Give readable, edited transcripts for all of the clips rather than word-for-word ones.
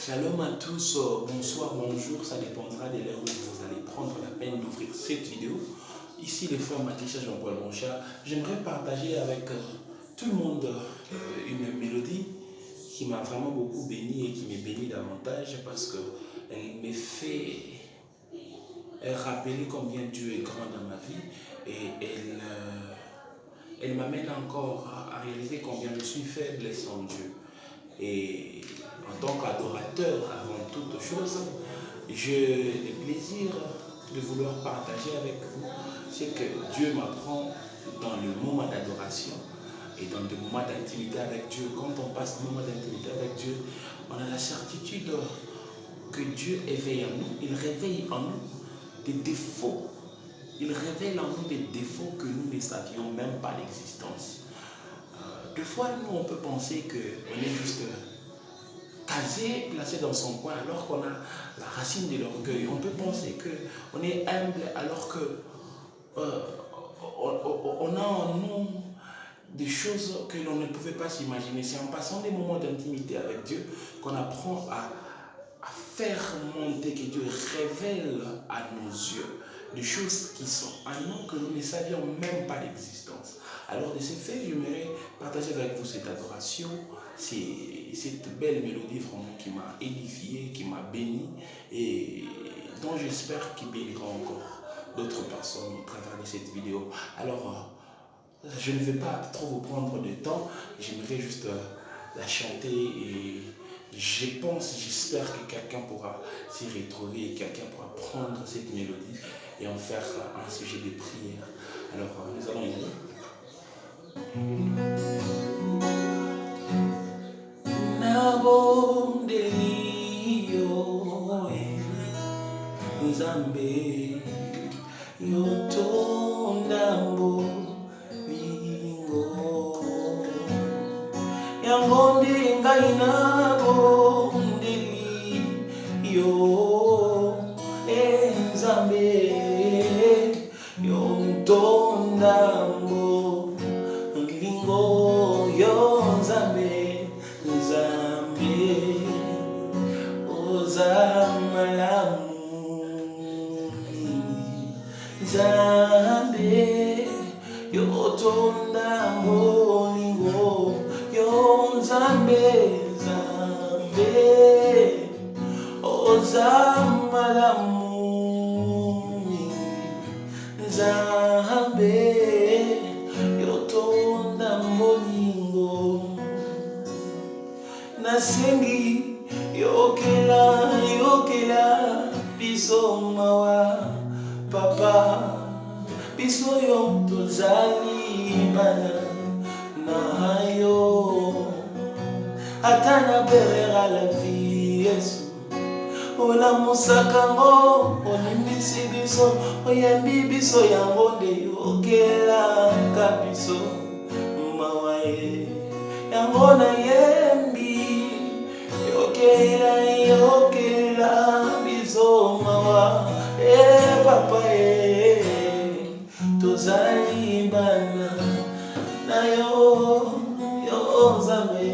Shalom à tous, bonsoir, bonjour, ça dépendra de l'heure où vous allez prendre la peine d'ouvrir cette vidéo. Ici le frère Matisha Jean-Paul Moncha. J'aimerais partager avec tout le monde une mélodie qui m'a vraiment beaucoup béni et qui me bénit davantage parce qu'elle me fait rappeler combien Dieu est grand dans ma vie et elle m'amène encore à réaliser combien je suis faible sans Dieu. Et en tant qu'adorateur, avant toute chose, j'ai le plaisir de vouloir partager avec vous ce que Dieu m'apprend dans le moment d'adoration et dans le moment d'intimité avec Dieu. Quand on passe le moment d'intimité avec Dieu, on a la certitude que Dieu éveille en nous, il réveille en nous des défauts. Il révèle en nous des défauts que nous ne savions même pas l'existence. Des fois, nous, on peut penser qu'on est juste casé, placé dans son coin, alors qu'on a la racine de l'orgueil. On peut penser qu'on est humble, alors qu'on a en nous des choses que l'on ne pouvait pas s'imaginer. C'est en passant des moments d'intimité avec Dieu qu'on apprend à faire monter, que Dieu révèle à nos yeux des choses qui sont en nous que nous ne savions même pas l'existence. Alors de ce fait, j'aimerais partager avec vous cette adoration, cette belle mélodie vraiment qui m'a édifié, qui m'a béni et dont j'espère qu'il bénira encore d'autres personnes au travers de cette vidéo. Alors, je ne vais pas trop vous prendre de temps, j'aimerais juste la chanter et j'espère que quelqu'un pourra s'y retrouver et quelqu'un pourra prendre cette mélodie et en faire un sujet de prière. Alors, nous allons y aller. Nzambe yotondambo lingo yangondi ngai nabo ndeli yo Nzambe yotondambo lingo yo Nzambe ozamalamu Nzambe yotondambo lingo yo Nzambe ozamalamu Nzambe yotondambo lingo nasengi yokela biso mawa papa biso yo tozali bana na yo ata na berera la vie Yesu olamusakango olimisi biso oyambi biso yango nde yokelaka biso mawa ye yango na yembi yokela biso mawa papa tozali bana na yo Nzambe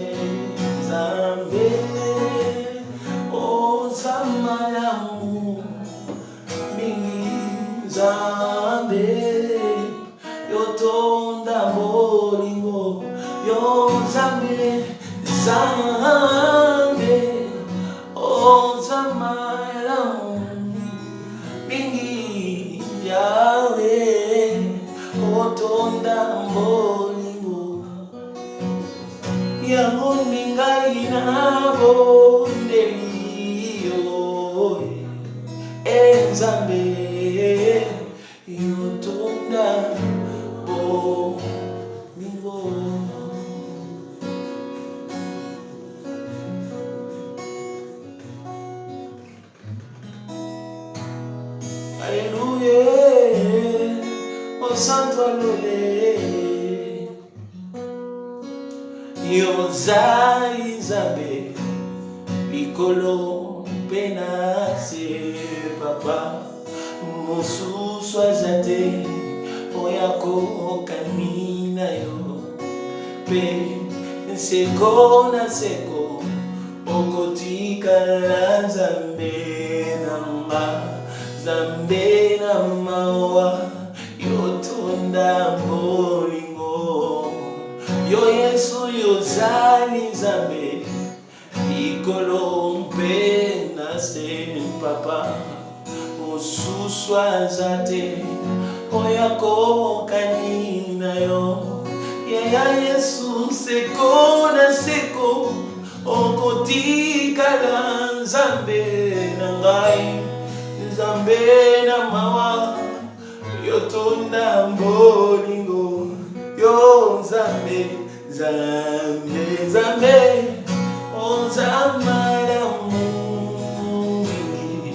ozamalamu mingi Nzambe yotondambo lingo yo Nzambe ozamalamu mingi Yahweh otondambo lingo yango ngai nabo ndeli yo Nzambe yotondambo lingo. Alléluia, au santo alole yozali Nzambe likolo pena se papa mosusu aza te oya kokani na yo pe seko na seko okotikala nzambe nanga, nzambe na mawa, yotonda bolingo, yo Yesu yozali nzambe, likolo mpe na se papa, mosusu aza te oyo akokani na yo, ya Yesu seko na seko, okotikala nzambe na ngai, nzambe na mawa, yotonda bolingo, yo nzambe, nzambe, nzambe, ozamala mungi,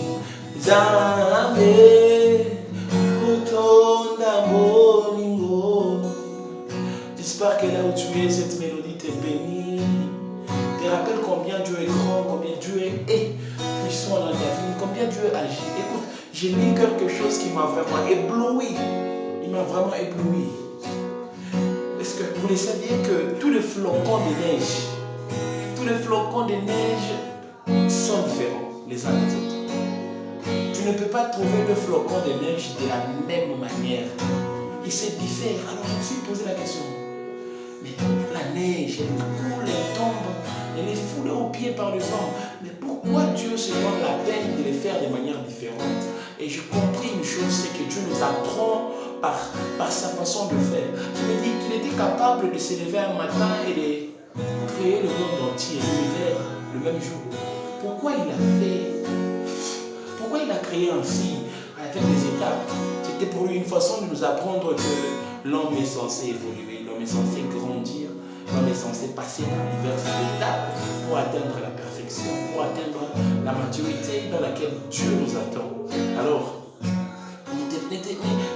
nzambe, yotonda bolingo. J'espère que là où tu es, cette mélodie te bénit. Te rappelle combien Dieu est grand, combien Dieu est puissant dans ta vie, combien Dieu agit. Écoute, j'ai lu quelque chose qui m'a vraiment ébloui. Il m'a vraiment ébloui. Est-ce que vous le saviez que tous les flocons de neige, sont différents les uns des autres. Tu ne peux pas trouver deux flocons de neige de la même manière. Ils se diffèrent. Alors je me suis posé la question. Mais la neige, elle coule, elle tombe, elle est foulée aux pieds par le vent. Mais pourquoi Dieu se donne la peine de les faire de manière différente? Et j'ai compris une chose, c'est que Dieu nous apprend par sa façon de faire. Je me dis qu'il était capable de se lever un matin et de créer le monde entier, l'univers, le même jour. Pourquoi il a créé ainsi, avec des étapes? C'était pour lui une façon de nous apprendre que l'homme est censé évoluer, l'homme est censé grandir, l'homme est censé passer par diverses étapes pour atteindre la perfection, pour atteindre la maturité dans laquelle Dieu nous attend. Alors,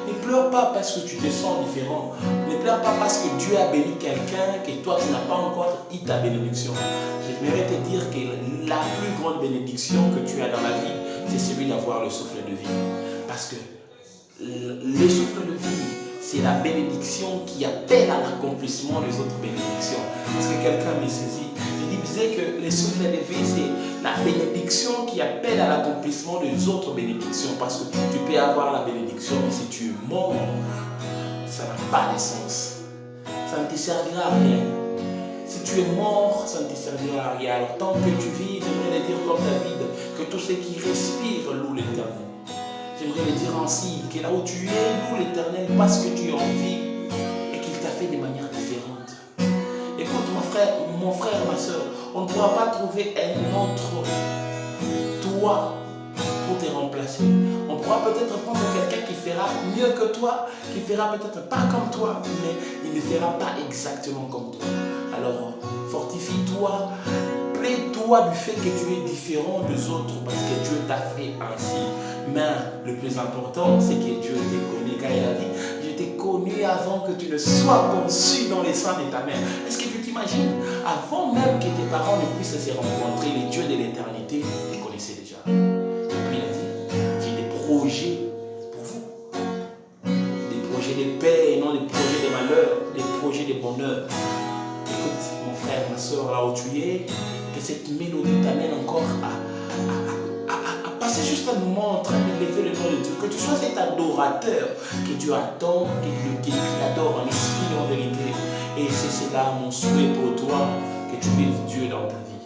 ne pleure pas parce que tu te sens différent. Ne pleure pas parce que Dieu a béni quelqu'un que toi tu n'as pas encore eu ta bénédiction. J'aimerais te dire que la plus grande bénédiction que tu as dans la vie, c'est celui d'avoir le souffle de vie. Parce que le souffle de vie, c'est la bénédiction qui appelle à l'accomplissement des autres bénédictions. Est-ce que quelqu'un me saisit? Je disais que le souffle de vie, c'est la bénédiction qui appelle à l'accomplissement des autres bénédictions. Parce que tu peux avoir la bénédiction, mais si tu es mort, ça n'a pas de sens. Ça ne te servira à rien. Si tu es mort, ça ne te servira à rien. Alors tant que tu vis, j'aimerais le dire comme David, que tous ceux qui respirent louent l'Éternel. J'aimerais le dire ainsi, que là où tu es, loue l'Éternel parce que tu es en vie et qu'il t'a fait de manière différente. Écoute mon frère, ma soeur, on ne pourra pas trouver un autre toi pour te remplacer. On pourra peut-être prendre quelqu'un qui fera mieux que toi, qui fera peut-être pas comme toi, mais il ne fera pas exactement comme toi. Alors, fortifie-toi, plains-toi du fait que tu es différent des autres parce que Dieu t'a fait ainsi. Mais le plus important, c'est que Dieu t'ait connu, car il a dit, je t'ai connu avant que tu ne sois conçu dans les seins de ta mère. Est-ce que tu t'imagines, avant même que tes parents ne puissent se rencontrer, les dieux de l'éternité les connaissaient déjà. Et puis il a dit, j'ai des projets pour vous. Des projets de paix et non des projets de malheur, des projets de bonheur. Écoute, mon frère, ma soeur, là où tu es, que cette mélodie t'amène encore à passer juste un moment en train d'élever le nom de Dieu. Que tu sois cet adorateur que Dieu attend, qu'il adore en esprit et en vérité. Et c'est cela mon souhait pour toi, que tu vives Dieu dans ta vie.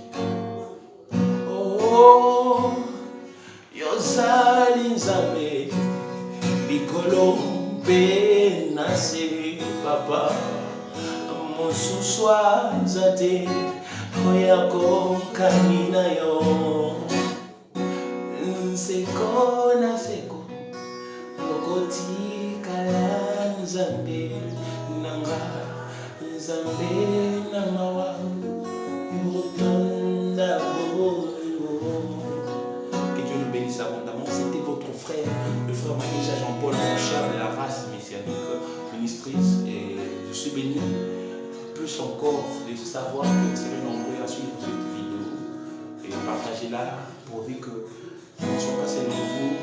Oh, Yozali Nzambe, Bikolo Benase, Papa. Mosuswa zate koyako kanina yo seko na seko lokoti kala nzambe nanga nzambe na mawa yotonda bolingo. Que Dieu nous bénisse abondamment. C'était votre frère, le frère Manisha Jean-Paul Monchard de la race messianique ministrice, et je suis béni plus encore de savoir que vous serez nombreux à suivre cette vidéo et partagez-la pourvu que ce ne soit pas seulement vous